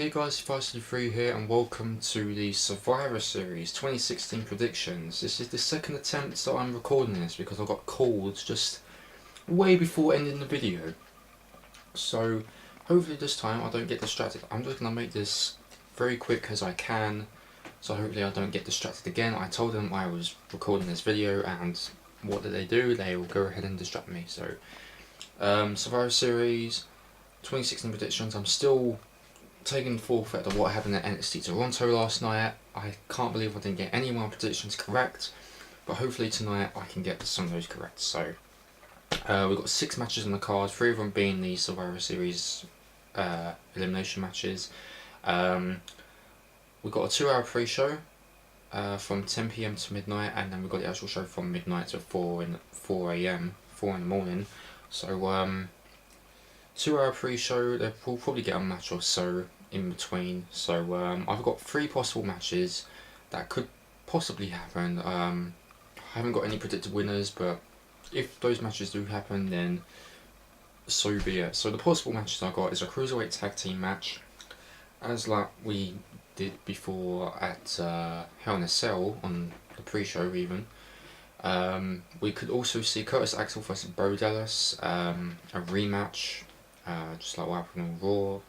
Hey guys, Feisty3 here and welcome to the Survivor Series 2016 predictions. This is the second attempt that I'm recording this because I got called just way before ending the video. So hopefully this time I don't get distracted. I'm just going to make this very quick as I can, so hopefully I don't get distracted again. I told them I was recording this video and what did they do? They will go ahead and distract me. So Survivor Series 2016 predictions. I'm still taking the full effect of what happened at NXT Toronto last night. I can't believe I didn't get any of my predictions correct, but hopefully tonight I can get some of those correct. So we've got 6 matches on the card, 3 of them being the Survivor Series elimination matches. We've got a 2-hour pre-show from 10 PM to midnight, and then we've got the actual show from midnight to 4 AM, 4 in the morning. So 2-hour pre-show, we'll probably get a match or so in between. So I've got 3 possible matches that could possibly happen. I haven't got any predicted winners, but if those matches do happen, then so be it. So the possible matches I got is a Cruiserweight Tag Team match, as like we did before at Hell in a Cell on the pre-show even. We could also see Curtis Axel vs Bo Dallas, a rematch. Just like what happened on Raw,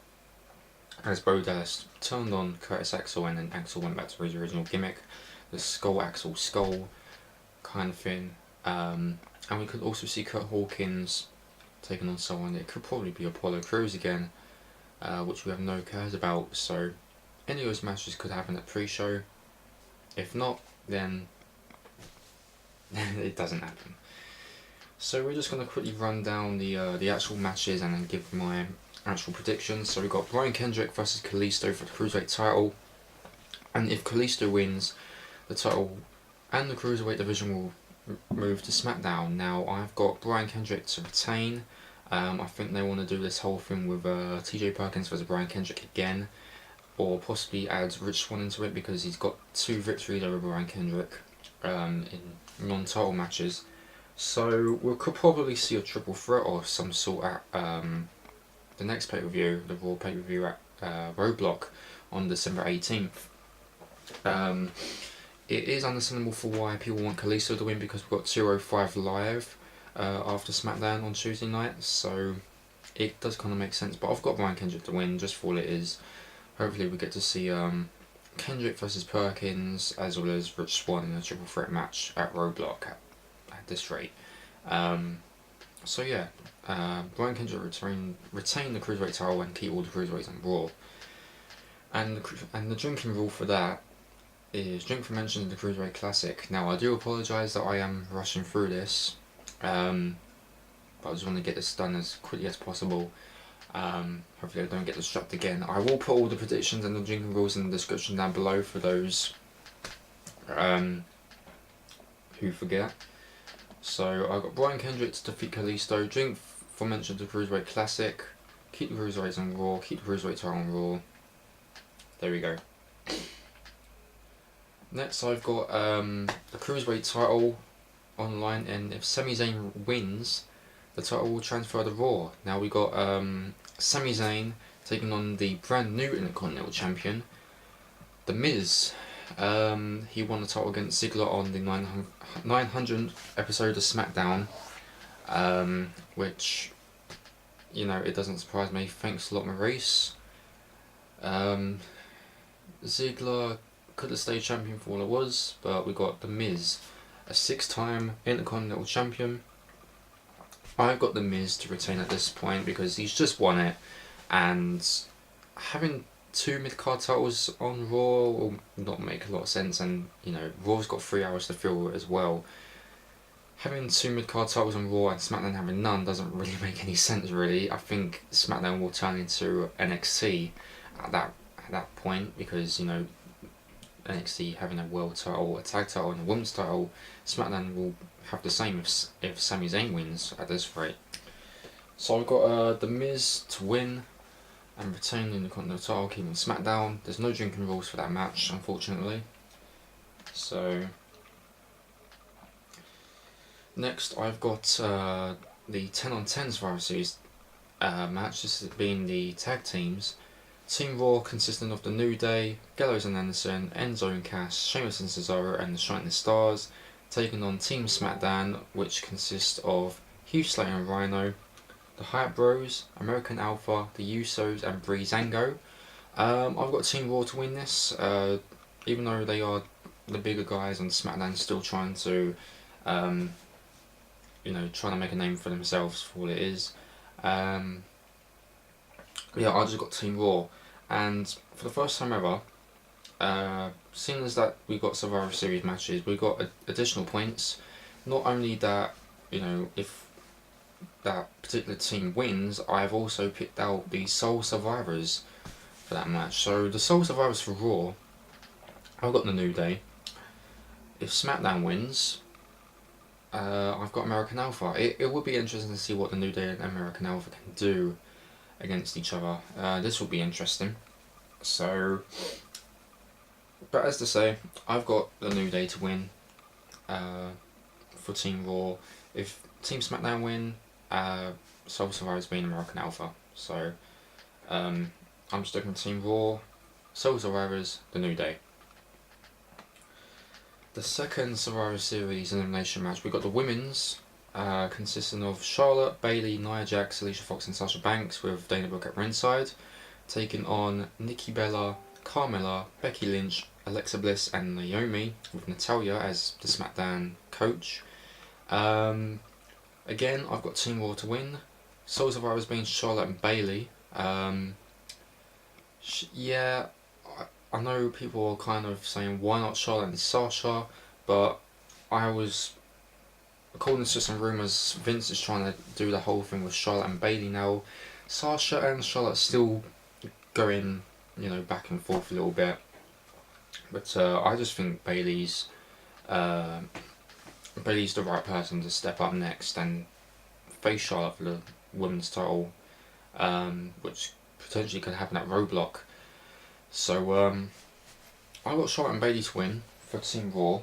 as Bo Dallas turned on Curtis Axel and then Axel went back to his original gimmick, the Skull Axel Skull kind of thing. And we could also see Kurt Hawkins taking on someone. It could probably be Apollo Crews again, which we have no cares about. So any of those matches could happen at pre-show. If not, then it doesn't happen. So we're just going to quickly run down the actual matches and then give my actual predictions. So we've got Brian Kendrick versus Kalisto for the Cruiserweight title. And if Kalisto wins, the title and the Cruiserweight division will move to SmackDown. Now I've got Brian Kendrick to retain. I think they want to do this whole thing with TJ Perkins versus Brian Kendrick again. Or possibly add Rich Swann into it because he's got 2 victories over Brian Kendrick in non-title matches. So we could probably see a triple threat or some sort at the next pay-per-view, the Raw pay-per-view at Roadblock on December 18th. It is understandable for why people want Kalisto to win because we've got 205 live after SmackDown on Tuesday night, so it does kind of make sense. But I've got Brian Kendrick to win just for all it is. Hopefully we get to see Kendrick versus Perkins as well as Rich Swann in a triple threat match at Roadblock at this rate. So yeah, Brian Kendrick retain the Cruiserweight title and keep all the Cruiserweights on Raw. And the drinking rule for that is drink for mention of the Cruiserweight Classic. Now I do apologise that I am rushing through this, but I just want to get this done as quickly as possible. Hopefully I don't get distracted again. I will put all the predictions and the drinking rules in the description down below for those who forget. So I got Brian Kendrick to defeat Kalisto, drink for mention of the Cruiserweight Classic, keep the Cruiserweights on Raw, keep the Cruiserweight title on Raw. There we go. Next I've got the Cruiserweight title online, and if Sami Zayn wins, the title will transfer to Raw. Now we got Sami Zayn taking on the brand new Intercontinental Champion, The Miz. He won the title against Ziggler on the 900th episode of SmackDown, which, you know, it doesn't surprise me. Thanks a lot, Maurice. Ziggler could have stayed champion for all it was, but we got The Miz, a 6-time Intercontinental Champion. I've got The Miz to retain at this point because he's just won it, and having 2 mid-card titles on Raw will not make a lot of sense, and you know, Raw's got 3 hours to fill it as well. Having 2 mid-card titles on Raw and SmackDown having none doesn't really make any sense really. I think SmackDown will turn into NXT at that point because, you know, NXT having a world title, a tag title and a women's title, SmackDown will have the same if Sami Zayn wins at this rate. So I've got The Miz to win and retaining the Continental title, keeping SmackDown. There's no drinking rules for that match, unfortunately. So next I've got the 10-on-10 Survivor Series match. This has been the tag teams. Team Raw consisting of the New Day, Gallows and Anderson, Enzo and Cass, Sheamus and Cesaro, and the Shining Stars, taking on Team SmackDown, which consists of Hugh Slater and Rhino, the Hype Bros, American Alpha, the Usos, and Breezango. I've got Team Raw to win this, even though they are the bigger guys and SmackDown's still trying to, trying to make a name for themselves for what it is. I just got Team Raw, and for the first time ever, seeing as that we got Survivor Series matches, we got additional points. Not only that, if that particular team wins, I've also picked out the sole survivors for that match. So the sole survivors for Raw, I've got the New Day. If SmackDown wins, I've got American Alpha. It would be interesting to see what the New Day and American Alpha can do against each other. This will be interesting. So, but as to say, I've got the New Day to win for Team Raw. If Team SmackDown win, sole survivors being American Alpha. So, I'm sticking with Team Raw, sole survivors, the New Day. The second Survivor Series elimination match, we got the women's, consisting of Charlotte, Bayley, Nia Jax, Alicia Fox and Sasha Banks with Dana Brooke at ringside, taking on Nikki Bella, Carmella, Becky Lynch, Alexa Bliss and Naomi with Natalya as the SmackDown coach. Again, I've got Team Raw to win. Sole survivors being Charlotte and Bayley. I know people are kind of saying why not Charlotte and Sasha, but according to some rumours, Vince is trying to do the whole thing with Charlotte and Bayley now. Sasha and Charlotte still going, back and forth a little bit, but I just think Bayley's the right person to step up next and face Charlotte for the women's title, which potentially could happen at Roadblock. So I've got Charlotte and Bayley to win for Team Raw.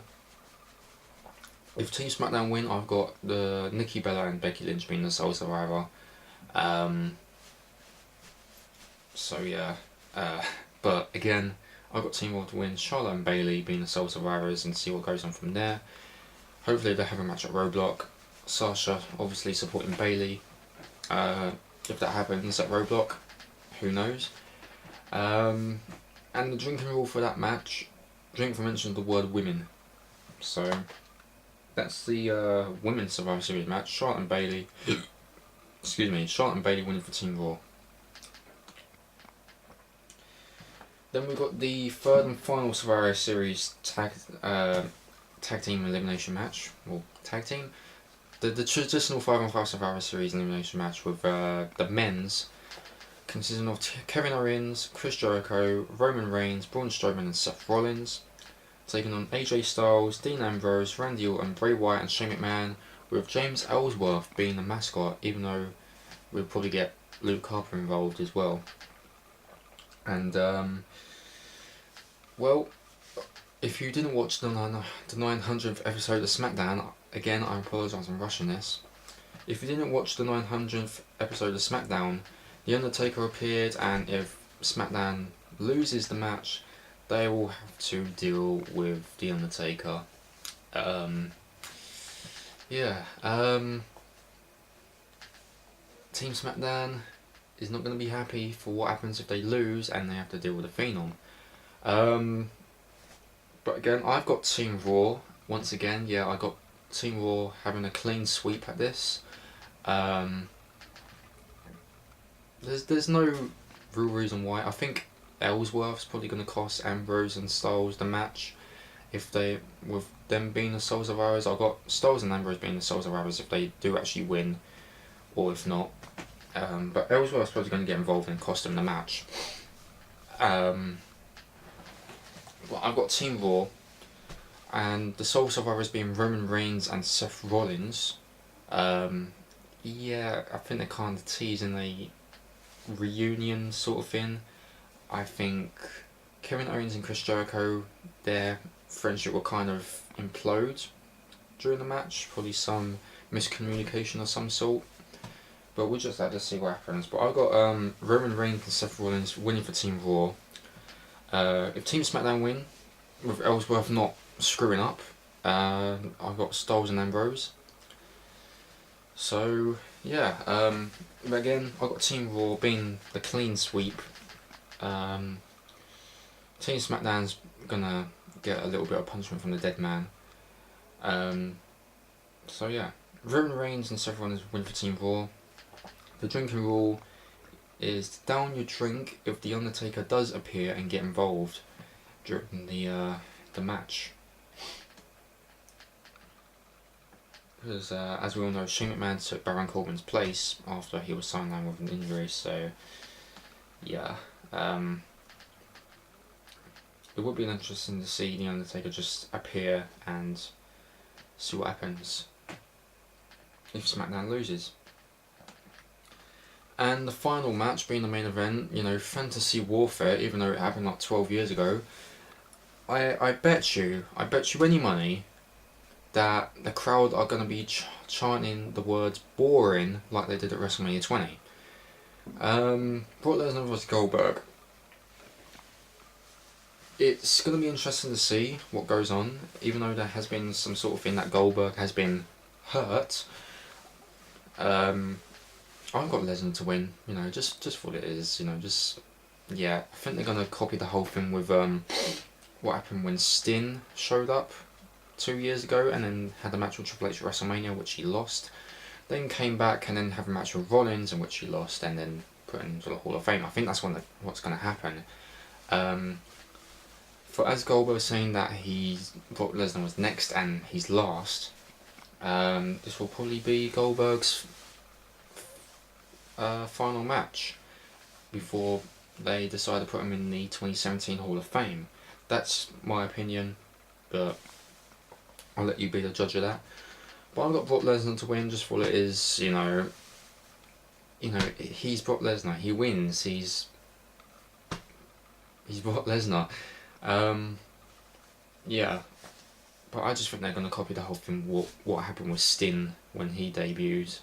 If Team SmackDown win, I've got the Nikki Bella and Becky Lynch being the sole survivor. But again, I've got Team Raw to win, Charlotte and Bayley being the sole survivors, and see what goes on from there. Hopefully they have a match at Roadblock. Sasha obviously supporting Bayley. If that happens at Roadblock, who knows? And the drinking rule for that match, drink for mention of the word women. So that's the Women's Survivor Series match. Charlotte and Bayley winning for Team Raw. Then we've got the third and final Survivor Series tag team elimination match. Well, tag team? The traditional 5-on-5 Survivor Series elimination match with the men's, consisting of Kevin Owens, Chris Jericho, Roman Reigns, Braun Strowman and Seth Rollins, taking on AJ Styles, Dean Ambrose, Randy Orton, Bray Wyatt and Shane McMahon, with James Ellsworth being the mascot, even though we'll probably get Luke Harper involved as well. And, if you didn't watch the 900th episode of SmackDown, again, I apologise, I'm rushing this. If you didn't watch the 900th episode of SmackDown, The Undertaker appeared, and if SmackDown loses the match, they will have to deal with The Undertaker. Team SmackDown is not going to be happy for what happens if they lose and they have to deal with the Phenom. But again, I've got Team Raw. Once again, I got Team Raw having a clean sweep at this. There's no real reason why. I think Ellsworth's probably going to cost Ambrose and Styles the match. With them being the sole survivors, I've got Styles and Ambrose being the sole survivors if they do actually win, or if not. But Ellsworth's probably going to get involved and cost them the match. Well, I've got Team Raw, and the sole survivors being Roman Reigns and Seth Rollins. I think they're kind of teasing a reunion sort of thing. I think Kevin Owens and Chris Jericho, their friendship will kind of implode during the match. Probably some miscommunication of some sort. but we'll just have to see what happens. But I've got Roman Reigns and Seth Rollins winning for Team Raw. If Team SmackDown win, with Ellsworth not screwing up, I've got Styles and Ambrose. So yeah, but again, I've got Team Raw being the clean sweep. Team SmackDown's gonna get a little bit of punishment from the dead man. So yeah, Roman Reigns and Seth Rollins win for Team Raw. The drinking rule is down your drink if the Undertaker does appear and get involved during the match. Because as we all know, Shane McMahon took Baron Corbin's place after he was sidelined with an injury. So yeah, it would be interesting to see the Undertaker just appear and see what happens if SmackDown loses. And the final match being the main event, you know, fantasy warfare, even though it happened like 12 years ago, I bet you any money that the crowd are going to be chanting the words boring like they did at WrestleMania 20. Brock Lesnar vs Goldberg. It's going to be interesting to see what goes on, even though there has been some sort of thing that Goldberg has been hurt. I've got Lesnar to win, you know, just for what it is, you know, just, yeah. I think they're going to copy the whole thing with what happened when Sting showed up 2 years ago and then had a match with Triple H at WrestleMania, which he lost. Then came back and then have a match with Rollins, in which he lost, and then put into the Hall of Fame. I think that's what's going to happen. For as Goldberg saying that Brock Lesnar was next and he's last, this will probably be Goldberg's final match before they decide to put him in the 2017 Hall of Fame. That's my opinion, but I'll let you be the judge of that. But I've got Brock Lesnar to win just for what it is, you know, he's Brock Lesnar, he wins, he's Brock Lesnar. Yeah, but I just think they're going to copy the whole thing, what happened with Sting when he debuted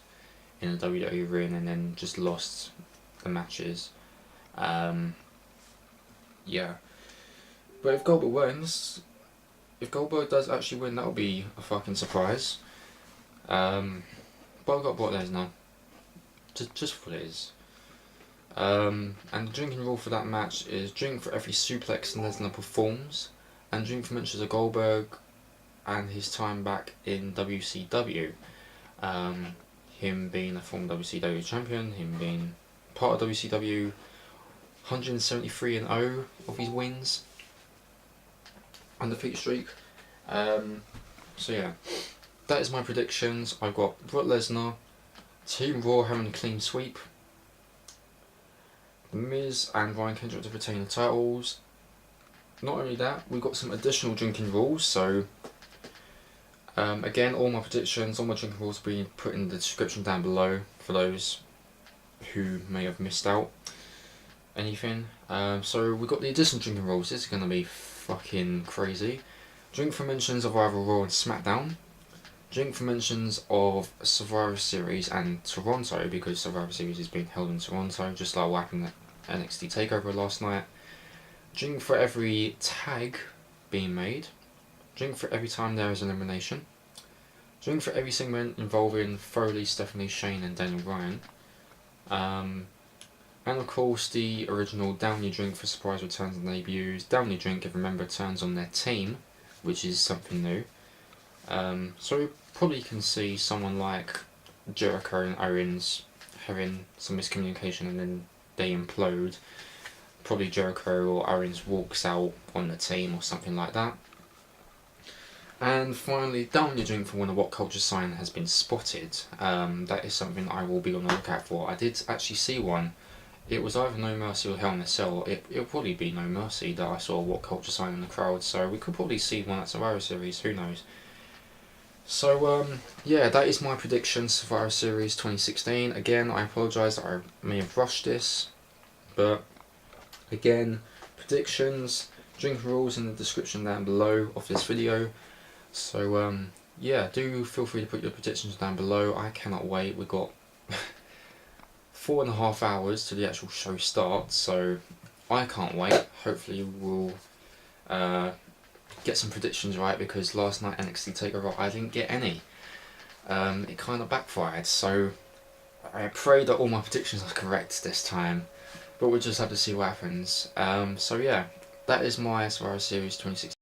in the WWE ring and then just lost the matches. Yeah, but if Goldberg wins, if Goldberg does actually win, that'll be a fucking surprise. But I've got Brock Lesnar, just for what it is. And the drinking rule for that match is drink for every suplex Lesnar performs, and drink for mentions of Goldberg and his time back in WCW. Him being a former WCW champion, him being part of WCW, 173-0 of his wins, undefeated streak. So yeah, that is my predictions. I've got Brock Lesnar, Team Raw having a clean sweep, The Miz and Ryan Kendrick to retain the titles. Not only that, we've got some additional drinking rules, so again, all my predictions, all my drinking rules will be put in the description down below for those who may have missed out anything. So we've got the additional drinking rules. This is going to be fucking crazy. Drink for mentions of either Raw and SmackDown. Drink for mentions of Survivor Series and Toronto, because Survivor Series is being held in Toronto, just like what happened at NXT TakeOver last night. Drink for every tag being made. Drink for every time there is an elimination. Drink for every segment involving Foley, Stephanie, Shane and Daniel Bryan. And of course the original down your drink for surprise returns and debuts. Down your drink if a member turns on their team, which is something new. So we probably can see someone like Jericho and Owens having some miscommunication and then they implode. Probably Jericho or Owens walks out on the team or something like that. And finally, down your drink for when a What Culture sign has been spotted. That is something I will be on the lookout for. I did actually see one. It was either No Mercy or Hell in a Cell. It'll probably be No Mercy that I saw a What Culture sign in the crowd, so we could probably see one at Survivor Series, who knows. So, yeah, that is my prediction, Survivor Series 2016. Again, I apologise that I may have rushed this, but again, predictions, drinking rules in the description down below of this video. So, yeah, do feel free to put your predictions down below. I cannot wait. We've got 4.5 hours till the actual show starts, so I can't wait. Hopefully we'll get some predictions right, because last night NXT TakeOver I didn't get any. It kind of backfired, so I pray that all my predictions are correct this time, but we'll just have to see what happens. So yeah, that is my Survivor Series 2016